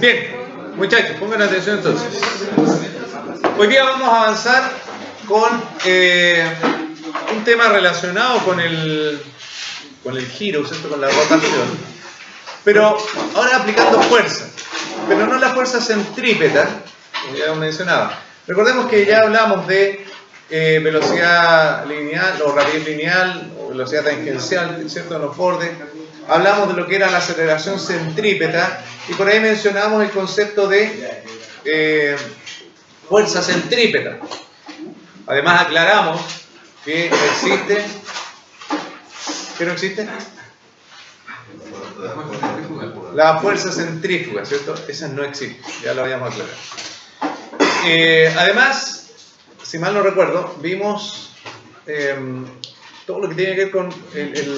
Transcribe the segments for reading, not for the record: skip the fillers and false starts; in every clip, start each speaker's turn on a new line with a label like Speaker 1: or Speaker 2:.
Speaker 1: Bien, muchachos, pongan atención entonces. Hoy día vamos a avanzar con un tema relacionado con el giro, ¿cierto? Con la rotación. Pero ahora aplicando fuerza, pero no la fuerza centrípeta, como ya mencionaba. Recordemos que ya hablamos de velocidad lineal o rapidez lineal o velocidad tangencial, ¿cierto? En los bordes. Hablamos de lo que era la aceleración centrípeta y por ahí mencionamos el concepto de fuerza centrípeta. Además aclaramos que existe. ¿Qué no existe? La fuerza centrífuga, ¿cierto? Esa no existe, ya lo habíamos aclarado. Además, si mal no recuerdo, vimos todo lo que tiene que ver con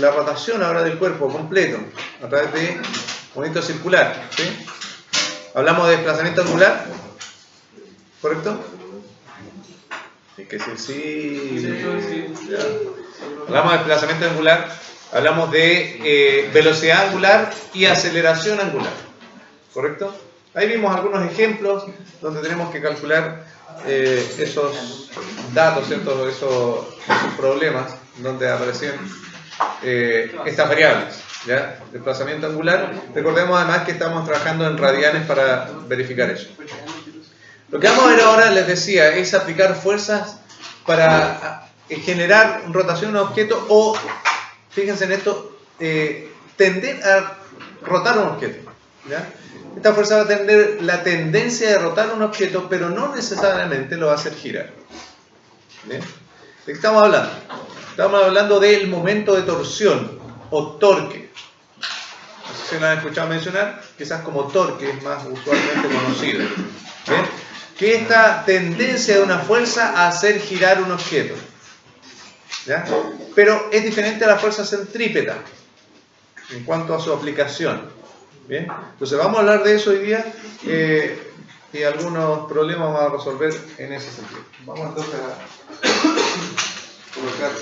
Speaker 1: la rotación ahora del cuerpo completo a través de movimiento circular, ¿sí? Hablamos de desplazamiento angular, ¿correcto? Es que sí. Ya. Hablamos de desplazamiento angular, hablamos de velocidad angular y aceleración angular, ¿correcto? Ahí vimos algunos ejemplos donde tenemos que calcular esos datos, ¿cierto? Esos problemas donde aparecen estas variables, ¿ya? Desplazamiento angular. Recordemos además que estamos trabajando en radianes para verificar eso. Lo que vamos a ver ahora, les decía, es aplicar fuerzas para generar rotación de un objeto o, fíjense en esto, tender a rotar un objeto, ¿ya? Esta fuerza va a tener la tendencia de rotar un objeto, pero no necesariamente lo va a hacer girar. ¿Bien? ¿De qué estamos hablando? Estamos hablando del momento de torsión o torque. No sé si lo han escuchado mencionar, quizás como torque es más usualmente conocido. ¿Bien? Que esta tendencia de una fuerza a hacer girar un objeto. ¿Ya? Pero es diferente a la fuerza centrípeta en cuanto a su aplicación. Bien, entonces vamos a hablar de eso hoy día y algunos problemas vamos a resolver en ese sentido. Vamos entonces a colocar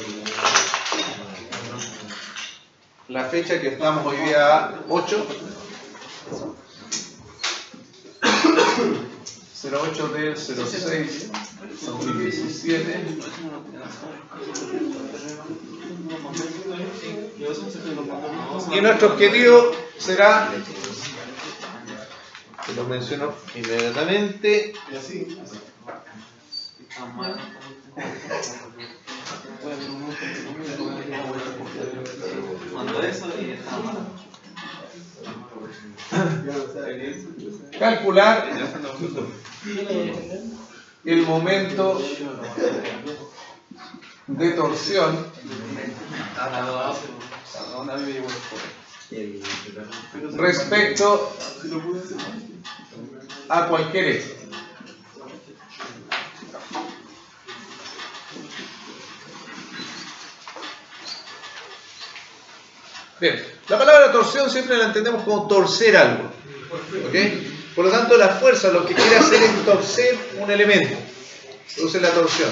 Speaker 1: la fecha que estamos hoy día 8 del 06 2017. Y nuestro objetivo será, que lo menciono inmediatamente, calcular el momento de torsión respecto a cualquier eje. Bien, la palabra torsión siempre la entendemos como torcer algo, ¿ok? Por lo tanto, la fuerza lo que quiere hacer es torcer un elemento. Produce la torsión.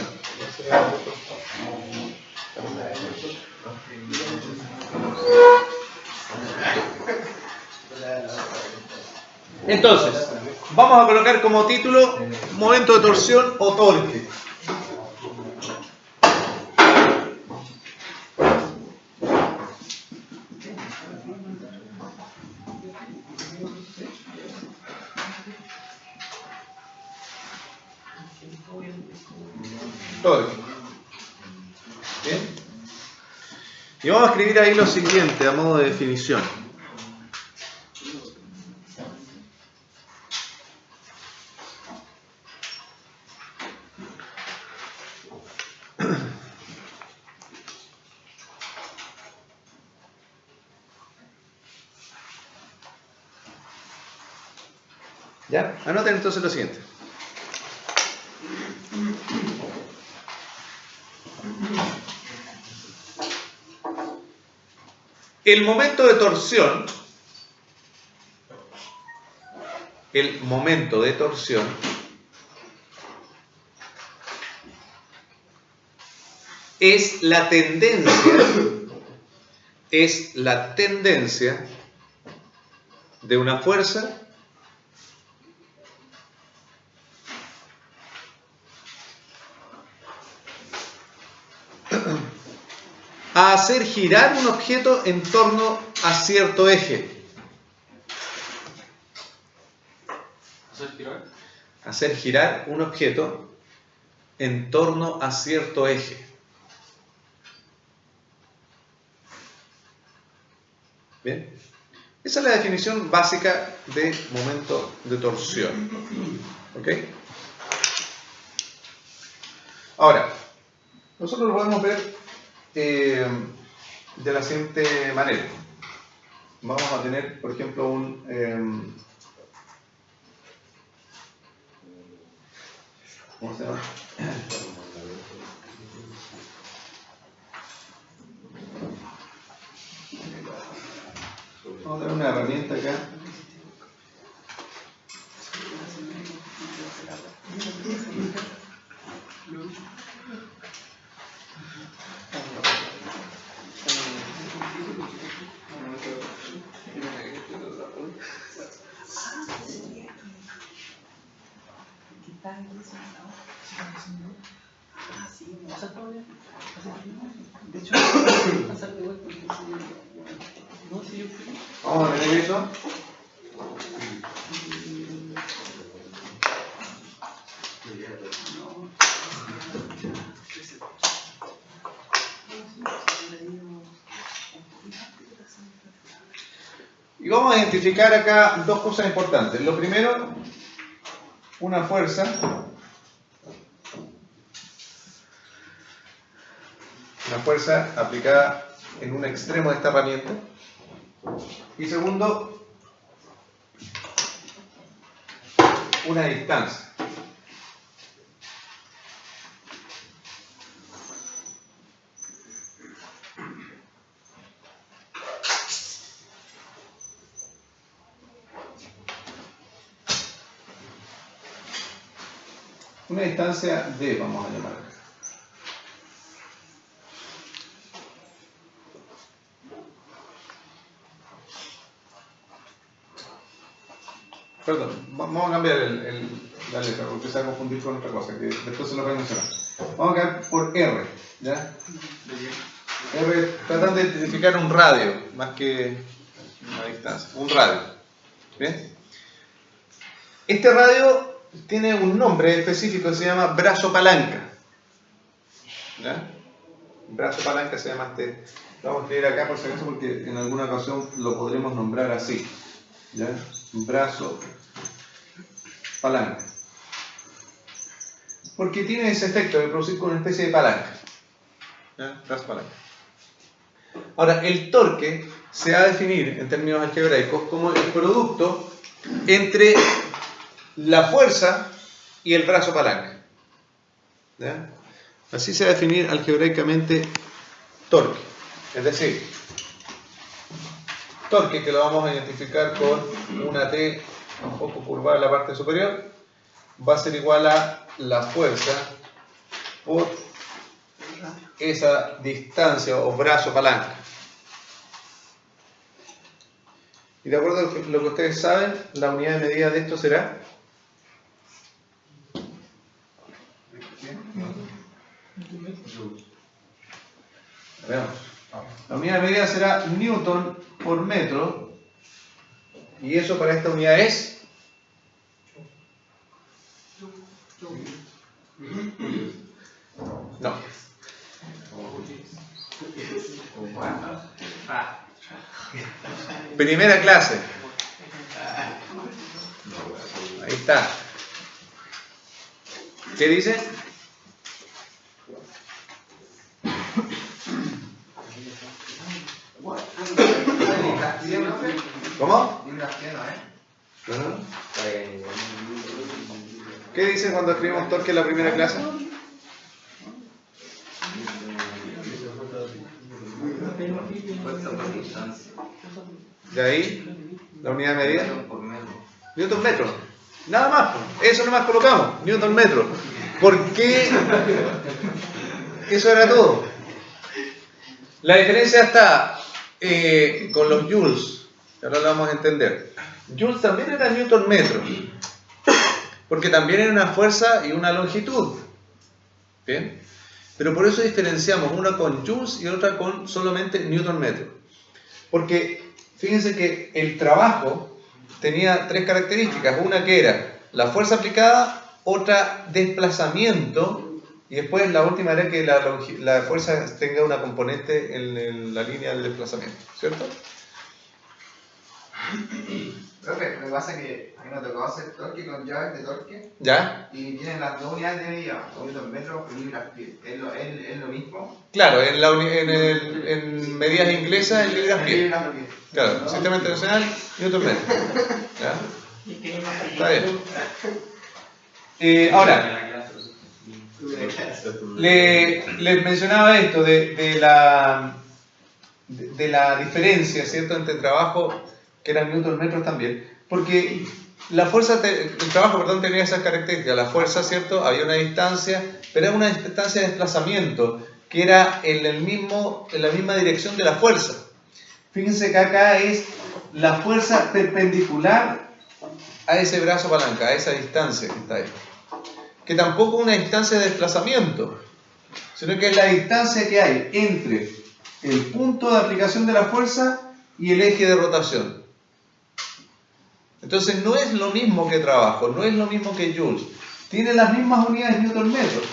Speaker 1: Entonces, vamos a colocar como título momento de torsión o torque. Torque. Bien. Y vamos a escribir ahí lo siguiente a modo de definición. ¿Ya? Anoten entonces lo siguiente. El momento de torsión, es la tendencia de una fuerza A hacer girar un objeto en torno a cierto eje.
Speaker 2: ¿Hacer girar?
Speaker 1: Hacer girar un objeto en torno a cierto eje. Bien. Esa es la definición básica de momento de torsión. ¿Ok? Ahora, nosotros lo podemos ver de la siguiente manera. Vamos a tener, por ejemplo, ¿cómo se llama? Vamos a tener una herramienta acá. Vamos a tener eso. Y vamos a identificar acá dos cosas importantes. Lo primero, una fuerza. Una fuerza aplicada en un extremo de esta herramienta. Y segundo, una distancia. Una distancia D, vamos a llamar. Perdón, vamos a cambiar la letra porque se va a confundir con otra cosa, que después se lo voy a mencionar. Vamos a cambiar por R, ¿ya? R, tratando de identificar un radio, más que una distancia, un radio. ¿Bien? Este radio tiene un nombre específico, se llama brazo palanca. ¿Ya? Brazo palanca se llama este. Lo vamos a escribir acá por si acaso porque en alguna ocasión lo podremos nombrar así. ¿Ya? Brazo palanca. Porque tiene ese efecto de producir con una especie de palanca. ¿Ya? Brazo palanca. Ahora, el torque se va a definir en términos algebraicos como el producto entre la fuerza y el brazo palanca. ¿Ya? Así se va a definir algebraicamente torque. Es decir, torque que lo vamos a identificar con una T un poco curvada en la parte superior, va a ser igual a la fuerza por esa distancia o brazo palanca. Y de acuerdo a lo que ustedes saben, la unidad de medida de esto será veamos. La unidad de medida será Newton por metro. Y eso para esta unidad es no. Primera clase. Ahí está. ¿Qué dice? ¿Cómo? ¿Qué dice cuando escribimos torque en la primera clase? De ahí, la unidad de medida. Newton metro. Nada más. Eso nomás colocamos. Newton metro. ¿Por qué? Eso era todo. La diferencia está con los joules. Ahora lo vamos a entender. Joules también era Newton metro. Porque también era una fuerza y una longitud. ¿Bien? Pero por eso diferenciamos una con joules y otra con solamente newton metro. Porque fíjense que el trabajo tenía tres características. Una que era la fuerza aplicada, otra desplazamiento, y después la última era que la fuerza tenga una componente en la línea del desplazamiento, ¿cierto?
Speaker 3: Profe, lo que pasa es que a mí me tocó hacer torque con llaves de torque
Speaker 1: ¿Ya?
Speaker 3: y tienen las dos unidades de medida, newton metro y libras-pie. ¿Es lo mismo?
Speaker 1: Claro, en medidas inglesas en libras-pie.
Speaker 3: Libras-pie.
Speaker 1: Claro, sistema internacional, newton metro. ¿Ya? Está bien. Ahora, les mencionaba esto de la diferencia, ¿cierto?, entre trabajo, que eran newton metros también, porque el trabajo, perdón, tenía esas características. La fuerza, ¿cierto?, había una distancia, pero era una distancia de desplazamiento que era en la misma dirección de la fuerza. Fíjense que acá es la fuerza perpendicular a ese brazo palanca, a esa distancia que está ahí. Que tampoco es una distancia de desplazamiento, sino que es la distancia que hay entre el punto de aplicación de la fuerza y el eje de rotación. Entonces no es lo mismo que trabajo, no es lo mismo que joules. Tiene las mismas unidades newton metros,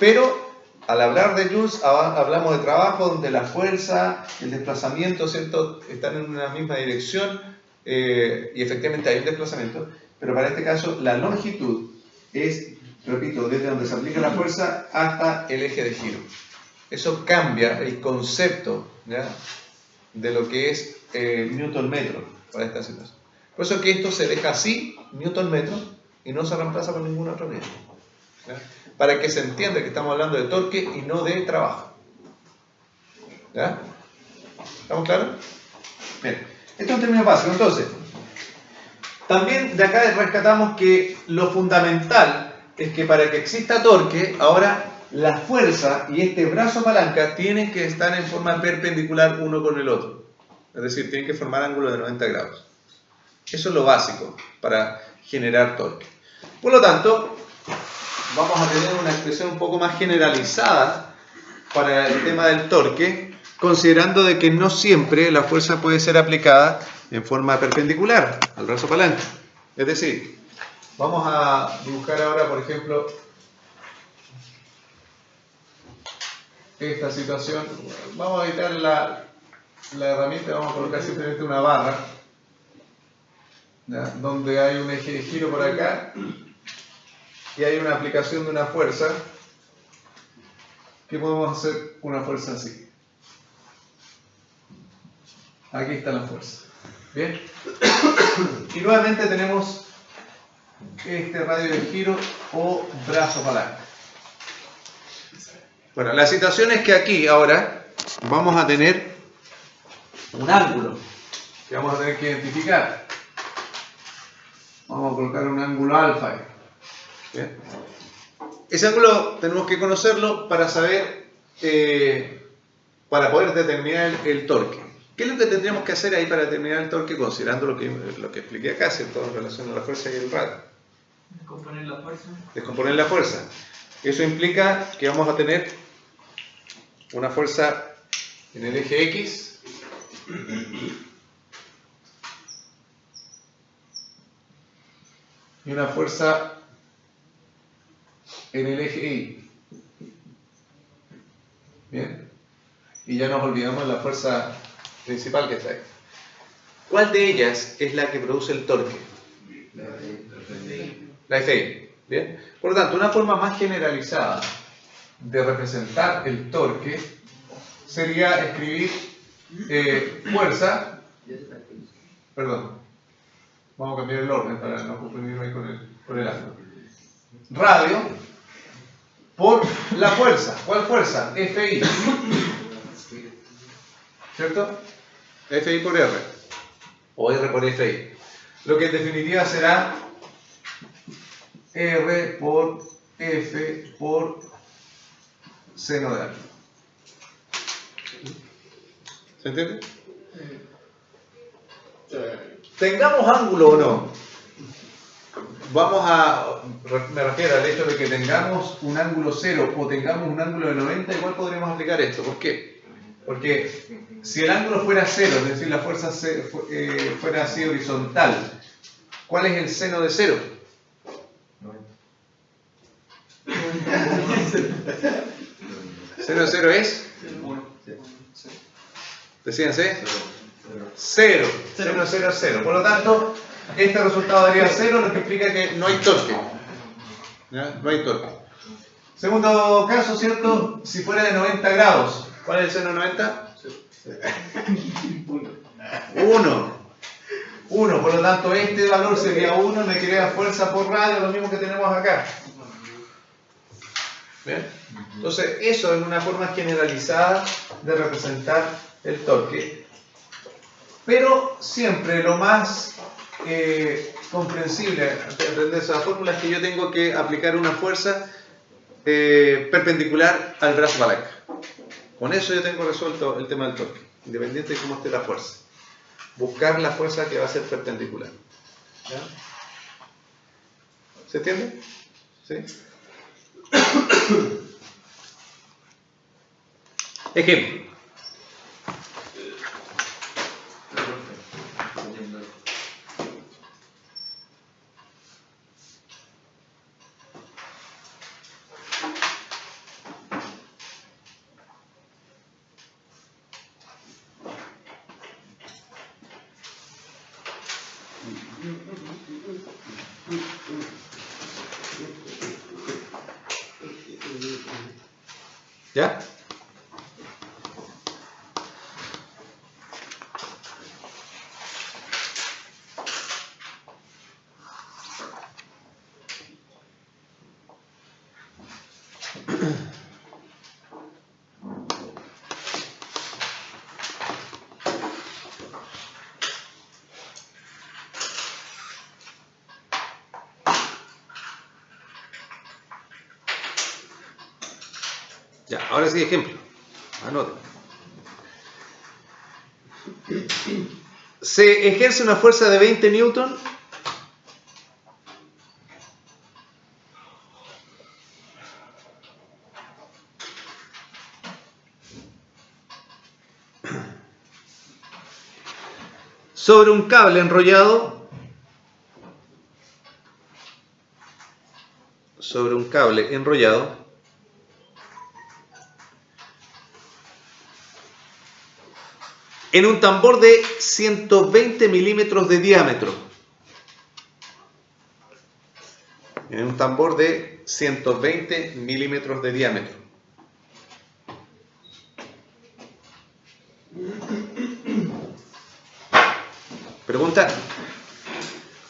Speaker 1: pero al hablar de joules hablamos de trabajo donde la fuerza, el desplazamiento, ¿cierto?, están en una misma dirección y efectivamente hay un desplazamiento, pero para este caso la longitud es, repito, desde donde se aplica la fuerza hasta el eje de giro. Eso cambia el concepto, ¿ya?, de lo que es newton metro para esta situación. Por eso que esto se deja así, newton metro, y no se reemplaza por ninguna otra unidad, ¿ya?, para que se entienda que estamos hablando de torque y no de trabajo. ¿Ya? ¿Estamos claros? Bien, esto es un término básico. Entonces, también de acá rescatamos que lo fundamental es que para que exista torque, ahora la fuerza y este brazo palanca tienen que estar en forma perpendicular uno con el otro. Es decir, tienen que formar ángulo de 90 grados. Eso es lo básico para generar torque. Por lo tanto, vamos a tener una expresión un poco más generalizada para el tema del torque, considerando de que no siempre la fuerza puede ser aplicada en forma perpendicular al brazo palanca. Es decir, vamos a dibujar ahora, por ejemplo, esta situación. Vamos a editar la herramienta, vamos a colocar simplemente una barra, ¿ya?, donde hay un eje de giro por acá y hay una aplicación de una fuerza que podemos hacer una fuerza así. Aquí está la fuerza. Bien. Y nuevamente tenemos este radio de giro o brazo palanca. Bueno, la situación es que aquí ahora vamos a tener un ángulo que vamos a tener que identificar. Vamos a colocar un ángulo alfa. ¿Bien? Ese ángulo tenemos que conocerlo para saber, para poder determinar el torque. ¿Qué es lo que tendríamos que hacer ahí para determinar el torque, considerando lo que expliqué acá, ¿cierto?, en relación a la fuerza y el radio?
Speaker 2: Descomponer la fuerza.
Speaker 1: Descomponer la fuerza. Eso implica que vamos a tener una fuerza en el eje X y una fuerza en el eje Y. Bien. Y ya nos olvidamos de la fuerza principal que está ahí. ¿Cuál de ellas es la que produce el torque? La FI. Bien. Por lo tanto, una forma más generalizada de representar el torque sería escribir fuerza. Perdón. Vamos a cambiar el orden para no confundirme con el ángulo. Radio por la fuerza. ¿Cuál fuerza? FI. ¿Cierto? FI por R. O R por FI. Lo que en definitiva será R por F por seno de alfa. ¿Se entiende? Tengamos ángulo o no, me refiero al hecho de que tengamos un ángulo 0 o tengamos un ángulo de 90, igual podríamos aplicar esto. ¿Por qué? Porque si el ángulo fuera 0, es decir, la fuerza fuera así horizontal, ¿cuál es el seno de 0? 90. ¿Seno de 0 es? Decídense. 0. Seno de 0 es 0. Por lo tanto, este resultado daría 0, lo que implica que no hay torque. ¿Ya? No hay torque. Segundo caso, ¿cierto? Si fuera de 90 grados, ¿cuál es el seno de 90? 1. 1. Por lo tanto, este valor sería 1, me crea fuerza por radio, lo mismo que tenemos acá. ¿Bien? Entonces, eso es una forma generalizada de representar el torque. Pero siempre lo más comprensible de entender esa fórmula es que yo tengo que aplicar una fuerza perpendicular al brazo palanca. Con eso yo tengo resuelto el tema del torque, independiente de cómo esté la fuerza. Buscar la fuerza que va a ser perpendicular. ¿Ya? ¿Se entiende? ¿Sí? Ejemplo. ¿Ya? Ya, ahora sí, ejemplo. Anoten. Se ejerce una fuerza de 20 newton sobre un cable enrollado en un tambor de 120 milímetros de diámetro. En un tambor de 120 milímetros de diámetro. Pregunta: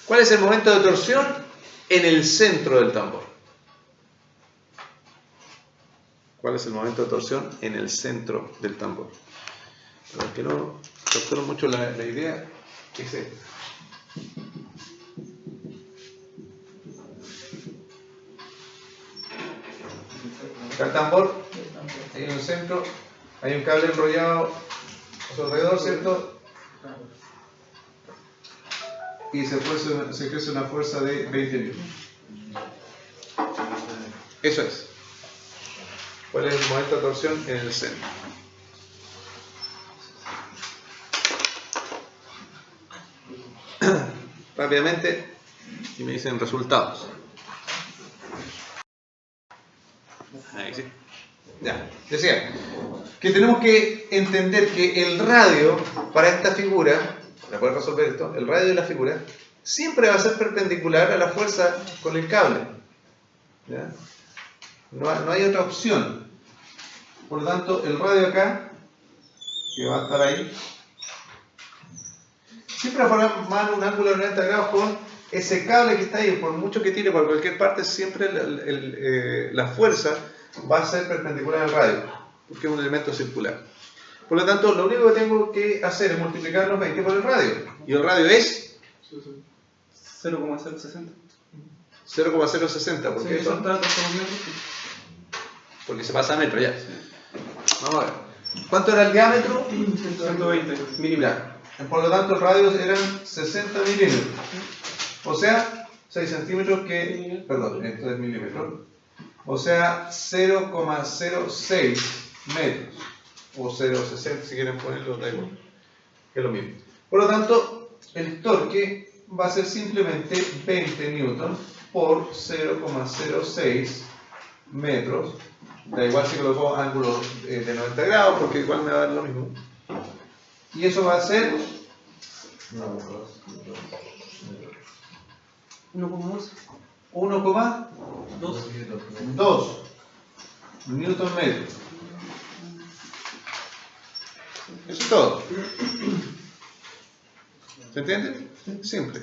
Speaker 1: ¿cuál es el momento de torsión en el centro del tambor? ¿Cuál es el momento de torsión en el centro del tambor? Para que no captaron mucho la idea, es esta. Acá el tambor, ahí en el centro, hay un cable enrollado a su alrededor, ¿cierto? Y se ejerce una fuerza de 20 newton. Eso es. ¿Cuál es el momento de torsión en el centro? Rápidamente, y me dicen resultados. Ahí sí. Ya, decía que tenemos que entender que el radio para esta figura, para poder resolver esto, el radio de la figura siempre va a ser perpendicular a la fuerza con el cable. ¿Ya? No hay otra opción. Por lo tanto, el radio acá, que va a estar ahí, siempre va a formar un ángulo de 90 grados con ese cable que está ahí. Por mucho que tire por cualquier parte, siempre la fuerza va a ser perpendicular al radio, porque es un elemento circular. Por lo tanto, lo único que tengo que hacer es multiplicar los 20 por el radio. ¿Y el radio es?
Speaker 2: 0,060.
Speaker 1: 0,060. ¿Por qué eso? Porque se pasa a metro ya. Vamos a ver. ¿Cuánto era el diámetro?
Speaker 2: 120 milímetros.
Speaker 1: Por lo tanto, el radio eran 60 milímetros. O sea, 6 centímetros que, perdón, esto es milímetros, o sea 0,06 metros, o 0,60 si quieren ponerlo, da igual, es lo mismo. Por lo tanto, el torque va a ser simplemente 20 newtons por 0,06 metros, da igual si coloco ángulo de 90 grados, porque igual me va a dar lo mismo. Y eso va a ser 1,2 newton metro. Eso es todo. ¿Se entiende? Simple.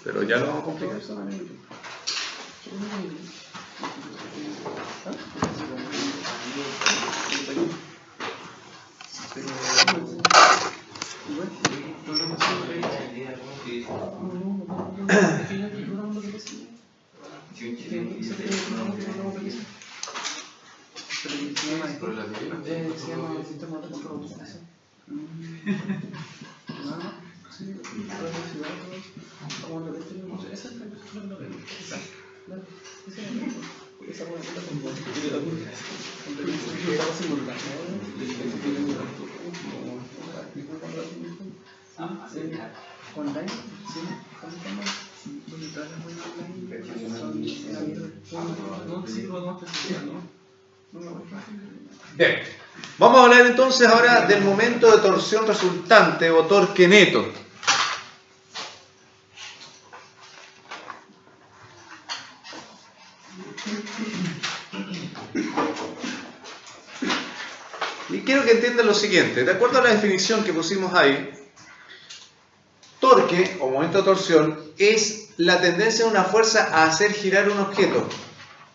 Speaker 1: Pero ya lo vamos a complicar. Bien, vamos a hablar entonces ahora del momento de torsión resultante o torque neto. Y quiero que entiendan lo siguiente, de acuerdo a la definición que pusimos ahí, torque o momento de torsión es la tendencia de una fuerza a hacer girar un objeto.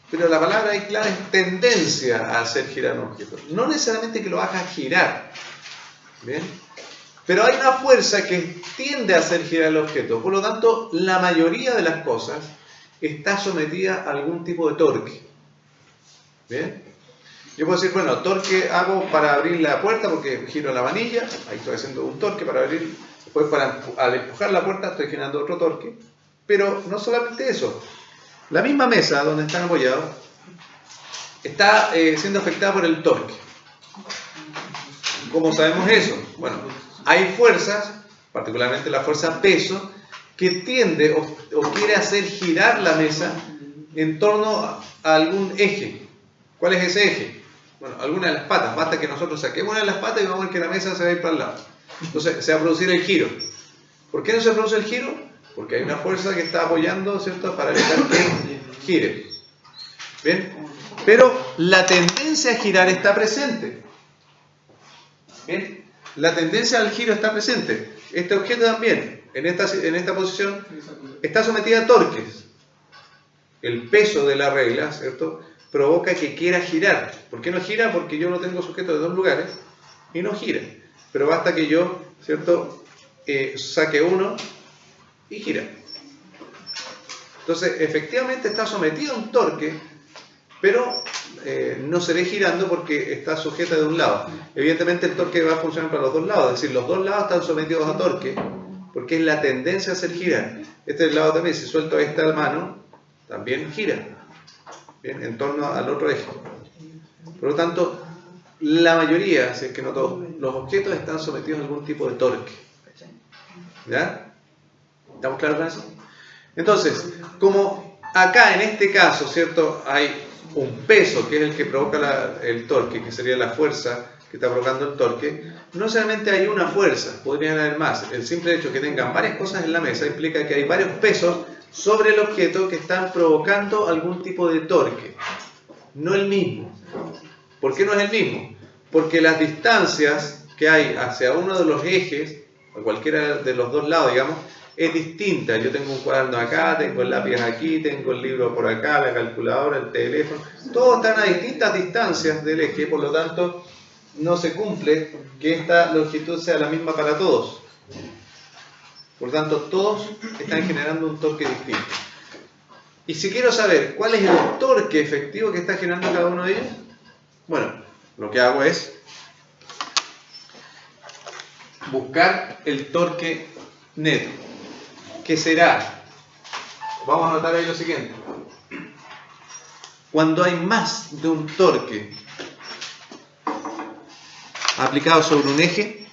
Speaker 1: Pero la palabra ahí clara es tendencia a hacer girar un objeto. No necesariamente que lo haga girar. ¿Bien? Pero hay una fuerza que tiende a hacer girar el objeto. Por lo tanto, la mayoría de las cosas está sometida a algún tipo de torque. ¿Bien? Yo puedo decir, bueno, torque hago para abrir la puerta porque giro la manilla. Ahí estoy haciendo un torque para abrir. Después, al empujar la puerta, estoy generando otro torque. Pero no solamente eso. La misma mesa donde están apoyados está siendo afectada por el torque. ¿Cómo sabemos eso? Bueno, hay fuerzas, particularmente la fuerza peso, que tiende o quiere hacer girar la mesa en torno a algún eje. ¿Cuál es ese eje? Bueno, alguna de las patas. Basta que nosotros saquemos una de las patas y vamos a ver que la mesa se va a ir para el lado. Entonces se va a producir el giro. ¿Por qué no se produce el giro? Porque hay una fuerza que está apoyando, ¿cierto?, para evitar que gire. ¿Bien? Pero la tendencia a girar está presente. ¿Bien? La tendencia al giro está presente. Este objeto también, en esta posición, está sometido a torques. El peso de la regla, ¿cierto?, provoca que quiera girar. ¿Por qué no gira? Porque yo lo tengo sujeto de dos lugares y no gira. Pero basta que yo, ¿cierto?, saque uno y gira. Entonces, efectivamente está sometido a un torque, pero no se ve girando porque está sujeta de un lado. Evidentemente el torque va a funcionar para los dos lados, es decir, los dos lados están sometidos a torque, porque es la tendencia a hacer girar. Este lado también, si suelto esta mano, también gira, ¿bien?, en torno al otro eje. Por lo tanto, la mayoría, si es que no todos, los objetos están sometidos a algún tipo de torque. ¿Ya? ¿Estamos claros con eso? Entonces, como acá en este caso, ¿cierto?, hay un peso que es el que provoca el torque, que sería la fuerza que está provocando el torque, no solamente hay una fuerza, podrían haber más. El simple hecho de que tengan varias cosas en la mesa implica que hay varios pesos sobre el objeto que están provocando algún tipo de torque. No el mismo. ¿Por qué no es el mismo? Porque las distancias que hay hacia uno de los ejes, a cualquiera de los dos lados, digamos, es distinta. Yo tengo un cuaderno acá, tengo el lápiz aquí, tengo el libro por acá, la calculadora, el teléfono. Todos están a distintas distancias del eje, por lo tanto, no se cumple que esta longitud sea la misma para todos. Por lo tanto, todos están generando un torque distinto. Y si quiero saber cuál es el torque efectivo que está generando cada uno de ellos, bueno, lo que hago es buscar el torque neto, que será vamos a anotar ahí lo siguiente. Cuando hay más de un torque aplicado sobre un eje,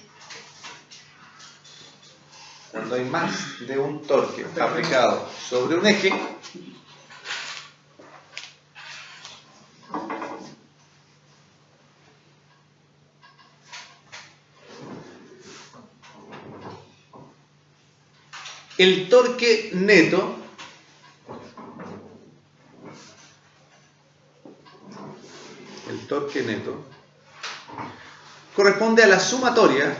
Speaker 1: cuando hay más de un torque aplicado sobre un eje, el torque neto corresponde a la sumatoria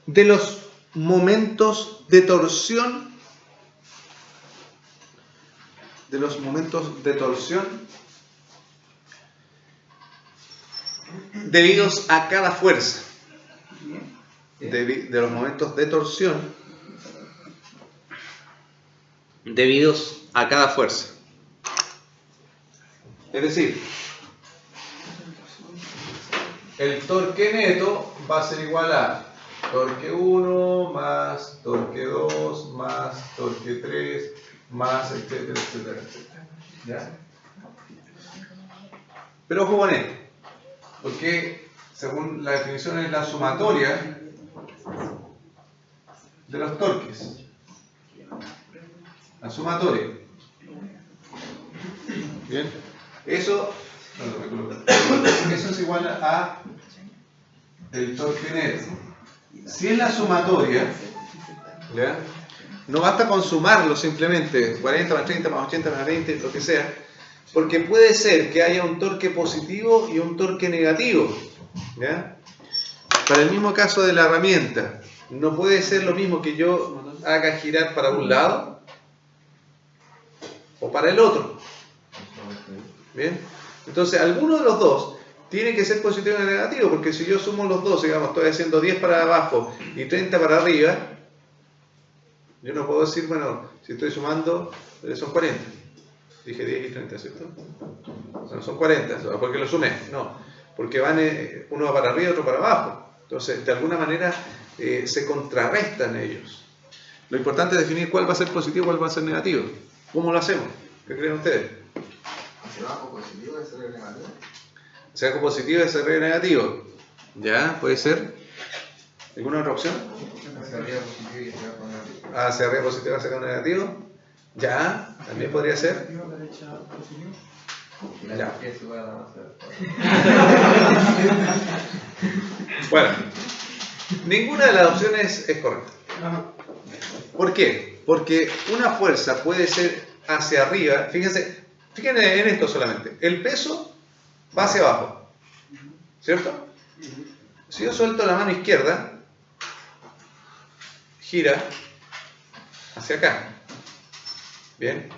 Speaker 1: de los momentos de torsión debidos a cada fuerza, de los momentos de torsión debidos a cada fuerza. Es decir, el torque neto va a ser igual a torque 1 más torque 2 más torque 3 más etcétera, etcétera, etcétera. ¿Ya? Pero ojo con esto, porque según la definición es la sumatoria de los torques. La sumatoria. Bien. Eso es igual a el torque neto. Si es la sumatoria, ¿ya? No basta con sumarlo simplemente, 40 más 30 más 80 más 20, lo que sea, porque puede ser que haya un torque positivo y un torque negativo, ¿ya? Para el mismo caso de la herramienta, no puede ser lo mismo que yo haga girar para un lado o para el otro. ¿Bien? Entonces, alguno de los dos tiene que ser positivo o negativo, porque si yo sumo los dos, digamos, estoy haciendo 10 para abajo y 30 para arriba, yo no puedo decir, bueno, si estoy sumando, son 40. Dije 10 y 30, ¿cierto? O sea, son 40, porque lo sumé. No, porque van, uno va para arriba y otro para abajo. Entonces, de alguna manera, se contrarrestan ellos. Lo importante es definir cuál va a ser positivo y cuál va a ser negativo. ¿Cómo lo hacemos? ¿Qué creen ustedes?
Speaker 3: ¿Será algo positivo y ser negativo?
Speaker 1: ¿Será algo positivo y ser negativo? ¿Ya? ¿Puede ser? ¿Alguna otra opción?
Speaker 3: Hacia arriba positivo y hacia abajo negativo.
Speaker 1: Hacia arriba positivo y hacia abajo negativo. ¿Ya? ¿También podría ser? Ya. Bueno, ninguna de las opciones es correcta. ¿Por qué? Porque una fuerza puede ser hacia arriba. Fíjense en esto solamente. El peso va hacia abajo, ¿cierto? Si yo suelto la mano izquierda, gira hacia acá. Bien.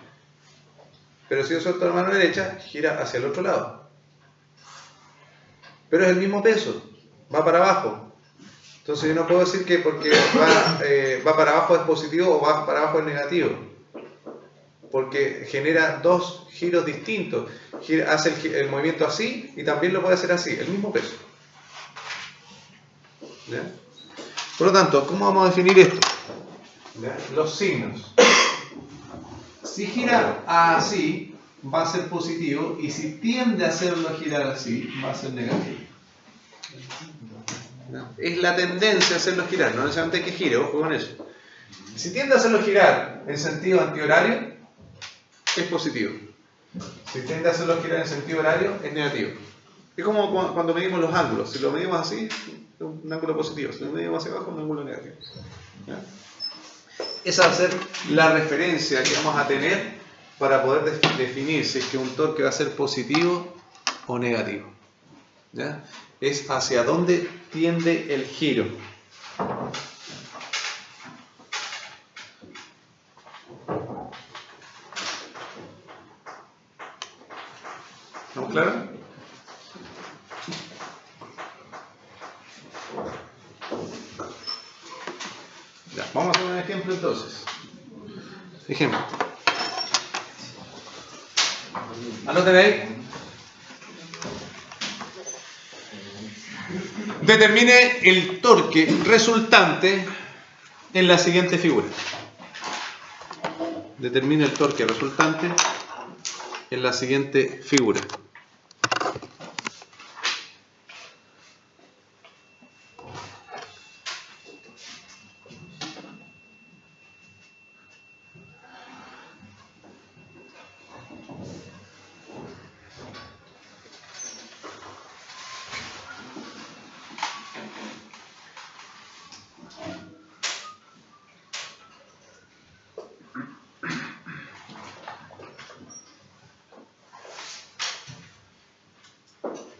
Speaker 1: Pero si yo suelto la mano derecha, gira hacia el otro lado. Pero es el mismo peso, va para abajo. Entonces yo no puedo decir que porque va para abajo es positivo o va para abajo es negativo. Porque genera dos giros distintos. Hace el movimiento así y también lo puede hacer así, el mismo peso. ¿Ya? Por lo tanto, ¿cómo vamos a definir esto? ¿Ya? Los signos. Si gira así, va a ser positivo, y si tiende a hacerlo girar así, va a ser negativo. ¿Ya? Es la tendencia a hacerlo girar, no necesariamente que gire, ojo con eso. Si tiende a hacerlo girar en sentido antihorario, es positivo. Si tiende a hacerlo girar en sentido horario, es negativo. Es como cuando medimos los ángulos. Si lo medimos así, es un ángulo positivo. Si lo medimos hacia abajo, es un ángulo negativo. ¿Ya? Esa va a ser la referencia que vamos a tener para poder definir si es que un torque va a ser positivo o negativo. ¿Ya? Es hacia dónde tiende el giro. ¿Estamos claros? Ya, vamos a hacer un ejemplo entonces. Ejemplo. Anoten ahí. Determine el torque resultante en la siguiente figura. Determine el torque resultante en la siguiente figura.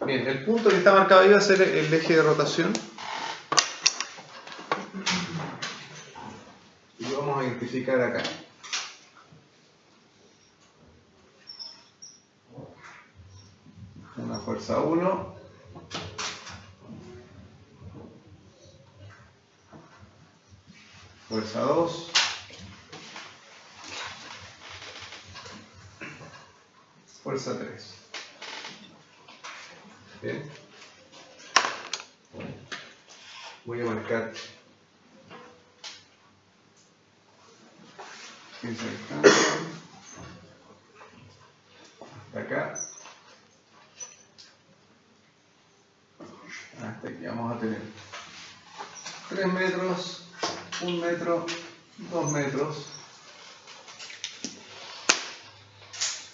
Speaker 1: Bien, el punto que está marcado ahí va a ser el eje de rotación. Y lo vamos a identificar acá. Una fuerza 1. Fuerza 2. Fuerza 3. Bien. Voy a marcar esa distancia hasta acá. Hasta aquí vamos a tener 3 metros, 1 metro, 2 metros.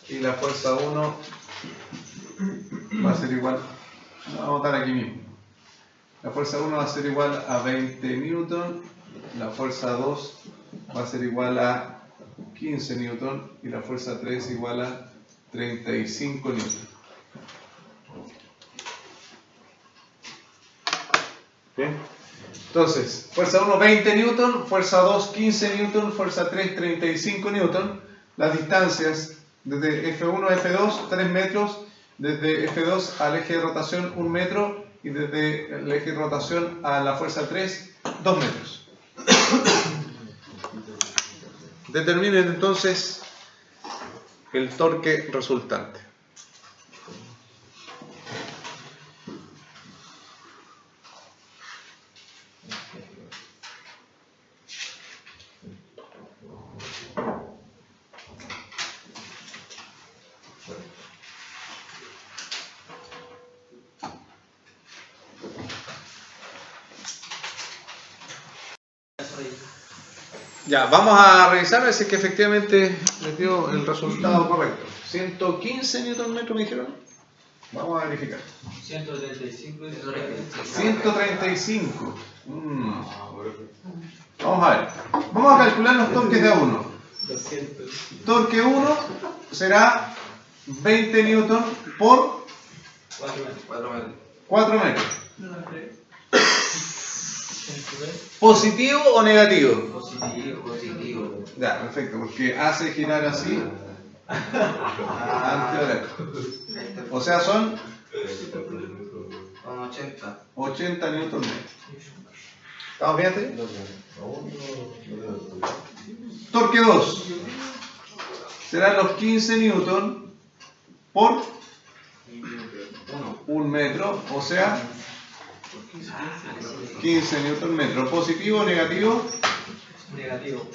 Speaker 1: Y la fuerza 1 va a ser igual, vamos a botar aquí mismo. La fuerza 1 va a ser igual a 20 newton, la fuerza 2 va a ser igual a 15 newton y la fuerza 3 igual a 35 newton. Bien. Entonces, fuerza 1 20 newton, fuerza 2 15 newton, fuerza 3 35 newton. Las distancias desde F1 a F2 3 metros, desde F2 al eje de rotación 1 metro y desde el eje de rotación a la fuerza 3 2 metros. Determinen entonces el torque resultante. Ya, vamos a revisar a ver si es que efectivamente les dio el resultado correcto. 115 Nm me dijeron. Vamos a verificar.
Speaker 2: 135.
Speaker 1: 135. Vamos a ver. Vamos a calcular los torques de A1. Torque 1 será 20 Newton por 4 metros. ¿Positivo o negativo?
Speaker 2: Positivo.
Speaker 1: Ya, perfecto, porque hace girar así anteorejo. O sea, son 80 newton metros. ¿Estamos bien? Torque 2 serán los 15 newton por 1 metro, o sea 15 newton metro. ¿Positivo o negativo?
Speaker 2: Negativo.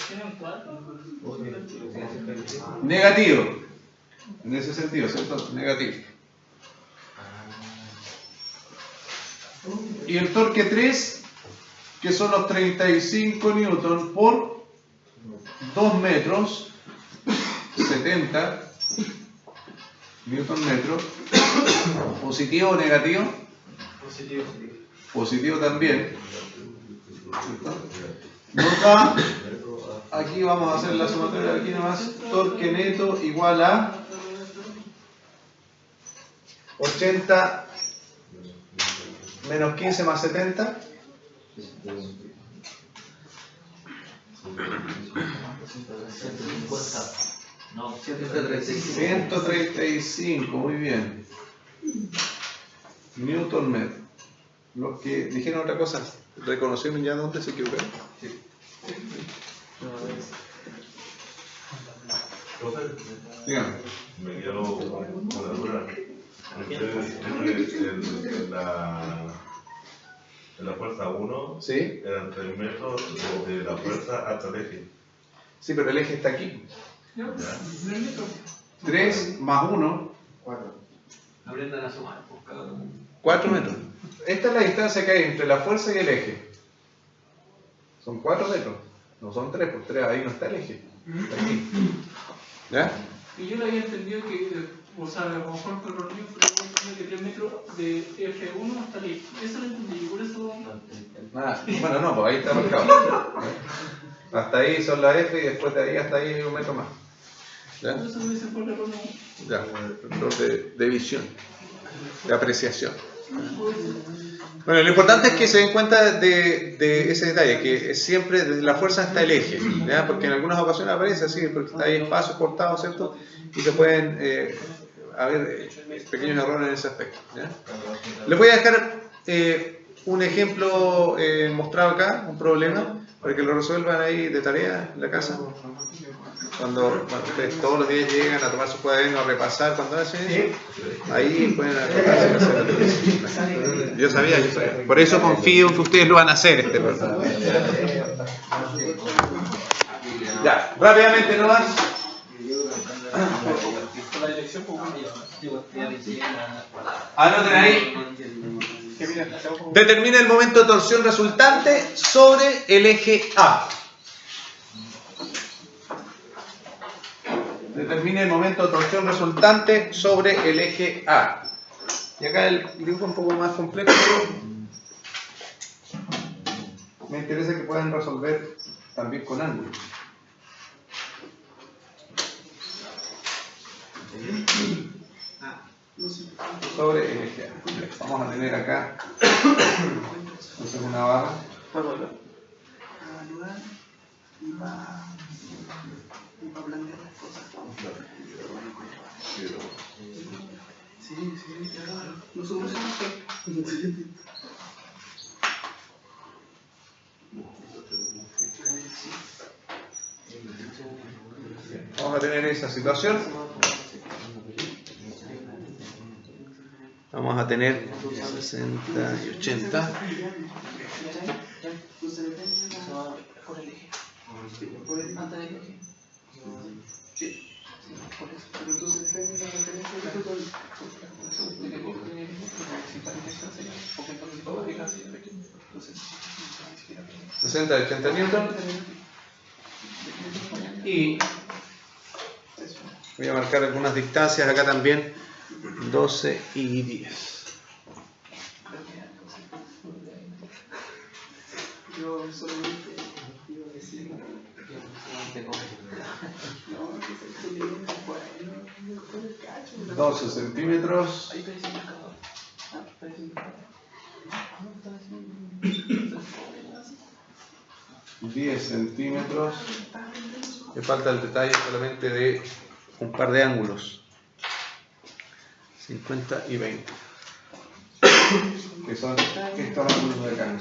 Speaker 1: Negativo. En ese sentido, ¿cierto? Negativo. Y el torque 3, que son los 35 newton por 2 metros, 70 newton metro. ¿Positivo o negativo?
Speaker 2: Positivo.
Speaker 1: Positivo también. ¿Cierto? Nota, aquí vamos a hacer la sumatoria de aquí nomás. Torque neto igual a 80 menos 15 más 70.
Speaker 2: No,
Speaker 1: 135, muy bien. Newton metro. Los que dijeron otra cosa, ¿reconocieron ya dónde se equivocaron?
Speaker 2: Sí.
Speaker 1: Díganme.
Speaker 4: Me quedó una duda. Ustedes tienen la En la fuerza 1
Speaker 1: ¿Sí?
Speaker 4: eran 3 metros de la fuerza hasta el eje.
Speaker 1: Sí, pero el eje está aquí.
Speaker 5: ¿No?
Speaker 4: Ya.
Speaker 5: 3 metros.
Speaker 1: 3 más 1,
Speaker 3: 4.
Speaker 2: Aprendan a sumar, pues, cabrón.
Speaker 1: 4 metros. Esta es la distancia que hay entre la fuerza y el eje. Son 4 metros. No son 3, pues 3, ahí no está el eje. Está aquí. ¿Ya?
Speaker 5: Y yo le había entendido que, o sea, a lo mejor por los niños, pero yo entendí que 3 metros de F1 hasta ahí. Eso lo entendí, por eso.
Speaker 1: Ah, bueno, no, pues ahí está marcado. Hasta ahí son la F y después de ahí hasta ahí hay un metro más. ¿Ya?
Speaker 5: Por eso me dicen por error, no.
Speaker 1: Ya, error de visión, de apreciación. Bueno, lo importante es que se den cuenta de ese detalle, que siempre desde la fuerza está el eje, ¿ya? Porque en algunas ocasiones aparece así, porque está ahí espacios cortados, ¿cierto? Y se pueden haber pequeños errores en ese aspecto, ¿ya? Les voy a dejar un ejemplo mostrado acá, un problema, para que lo resuelvan ahí de tarea en la casa. Cuando ustedes todos los días llegan a tomar su cuaderno, a repasar, cuando hacen eso, ahí pueden acordarse de hacer. Yo sabía. Por eso confío en que ustedes lo van a hacer este problema. Ya, rápidamente nomás.
Speaker 2: La dirección, pues, digo,
Speaker 1: Anoten ahí. Determina el momento de torsión resultante sobre el eje A. Determine el momento de torsión resultante sobre el eje A. Y acá el dibujo es un poco más complejo, pero me interesa que puedan resolver también con ángulos. Sobre el eje A. Vamos a tener acá entonces una barra. Vamos a tener esa situación. Vamos a tener 60 y 80.
Speaker 5: Pero entonces depende de la referencia de todo.
Speaker 1: 60 y 80 newton. Y voy a marcar algunas distancias acá también. 12 y 10.
Speaker 5: Yo solamente iba a decir
Speaker 1: 12 centímetros. 10 centímetros. Me falta el detalle solamente de un par de ángulos. 50 y 20. Que son estos ángulos de acá.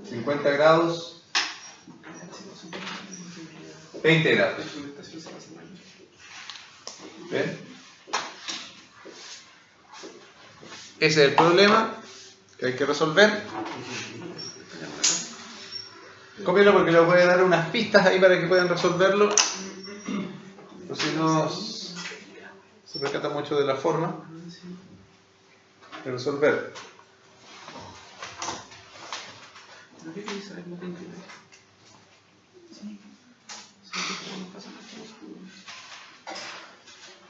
Speaker 1: 50 grados, 20 grados. ¿Ven? Ese es el problema que hay que resolver. Cópienlo porque les voy a dar unas pistas ahí para que puedan resolverlo. Pero si no se percata mucho de la forma de resolver.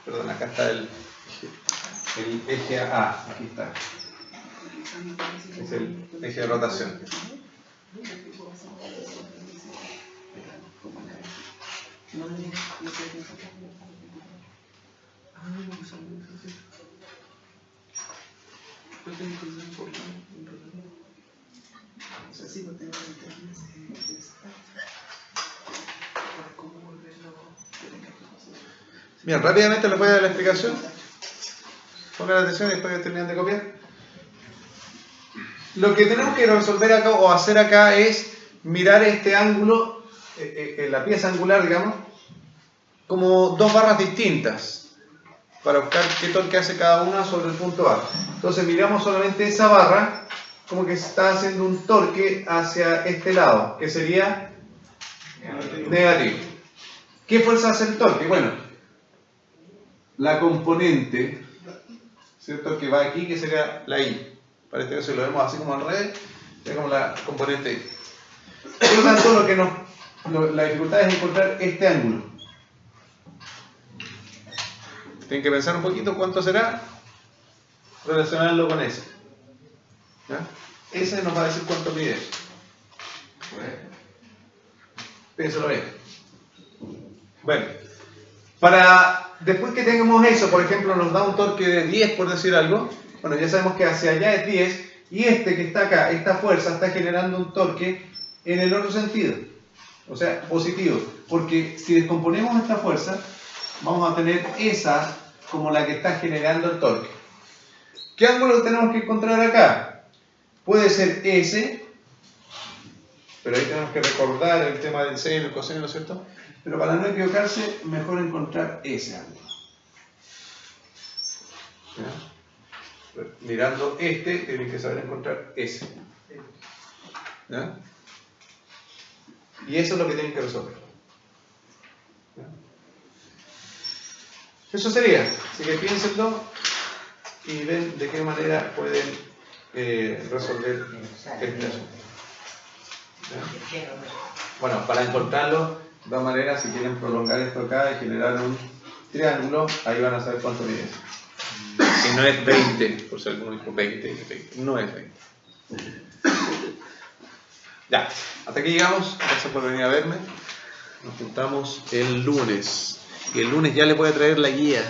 Speaker 1: Perdón, acá está el eje A, aquí está. Es el eje de rotación. Bien, rápidamente les voy a dar la explicación. Pongan atención y después que terminen de copiar. Lo que tenemos que resolver acá o hacer acá es mirar este ángulo, la pieza angular, digamos, como dos barras distintas para buscar qué torque hace cada una sobre el punto A. Entonces miramos solamente esa barra como que está haciendo un torque hacia este lado, que sería negativo. ¿Qué fuerza hace el torque? Bueno, la componente, ¿cierto?, que va aquí, que sería la I. Para este caso lo vemos así como al revés, es como la componente I. Por lo tanto, la dificultad es encontrar este ángulo. Tienen que pensar un poquito cuánto será, relacionarlo con ese. ¿Ya? Ese nos va a decir cuánto mide. Piénsalo bien. Bueno, después que tengamos eso, por ejemplo, nos da un torque de 10, por decir algo. Bueno, ya sabemos que hacia allá es 10, y este que está acá, esta fuerza, está generando un torque en el otro sentido. O sea, positivo. Porque si descomponemos esta fuerza, vamos a tener esa como la que está generando el torque. ¿Qué ángulo tenemos que encontrar acá? Puede ser ese, pero ahí tenemos que recordar el tema del seno y el coseno, ¿no es cierto? Pero para no equivocarse, mejor encontrar ese ángulo. ¿Ya? Mirando este, tienen que saber encontrar ese. ¿Ya? Y eso es lo que tienen que resolver. ¿Ya? Eso sería. Así que piénsenlo y ven de qué manera pueden resolver este asunto. ¿Ya? Bueno, para encontrarlo, de todas maneras, si quieren prolongar esto acá y generar un triángulo, ahí van a saber cuánto mide. Y no es 20, por si alguno dijo 20, no es 20. Ya, hasta aquí llegamos. Gracias por venir a verme. Nos juntamos el lunes. Y el lunes ya les voy a traer la guía.